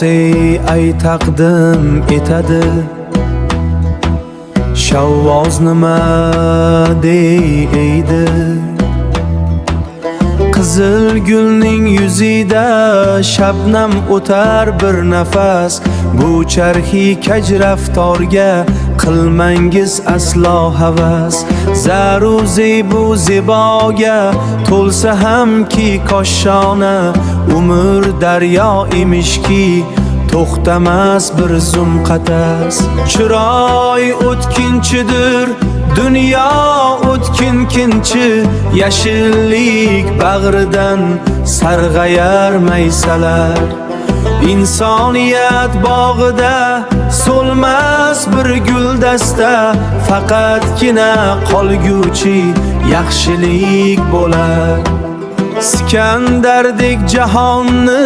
ey ay taqdim etadi. Shavvoz nima deydi? Qizil gulning yuzida shabnam o'tar bir nafas. Bu charxi kajraftorga qilmangiz aslo havas. Zaru zebu ziboga to'lsa hamki koshona, umr daryo emishki to'xtamas bir zum qatas. Chiroy o'tkinchidir, dunyo o'tkinkinchi, yashillik bag'ridan sarg'ayar maysalar. Insoniyat bog'ida so'lmas bir guldasta, faqatgina qolguchi yaxshilik bo'lar. Skandardek jahonni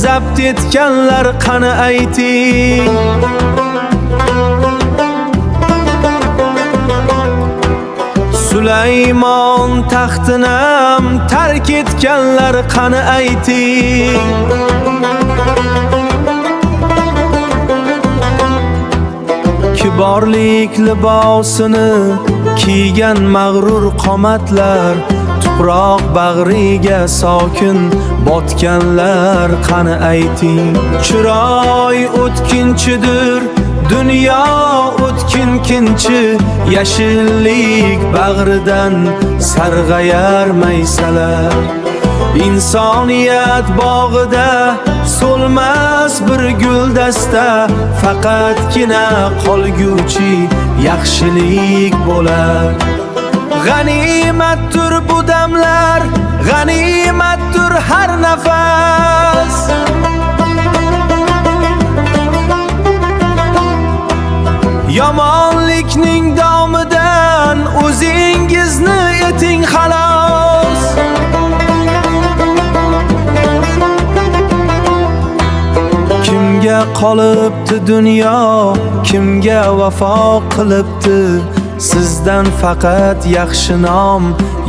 zabt etganlar qani ayting? Sulaymon taxtinam tark etganlar qani ayting? Kiborlik libosini kiygan mag'rur qomatlar, tuproq bag'riga sokin botganlar qani ayting? Chiroy o'tkinchidir, dunyo o'tkinkinchi, yashillik bag'ridan sarg'ayar maysalar. Insoniyat bog'ida so'lmas bir guldasta, faqatgina qolguchi yaxshilik bo'lar. G'animatdir bu damlar, g'animatdir har nafas. Yomonlikning domidan o'zingizni eting xalos. Kimga qolibdi dunyo, kimga vafo qilibdi? Sizdan faqat yaxshi nom,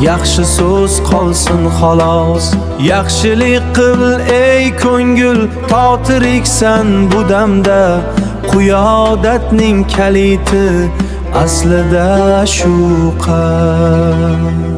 yaxshi so'z qolsin xolos. Yaxshilik qil ey ko'ngil, totiriksan bu damda. Qiyodatning kaliti aslida shu qad.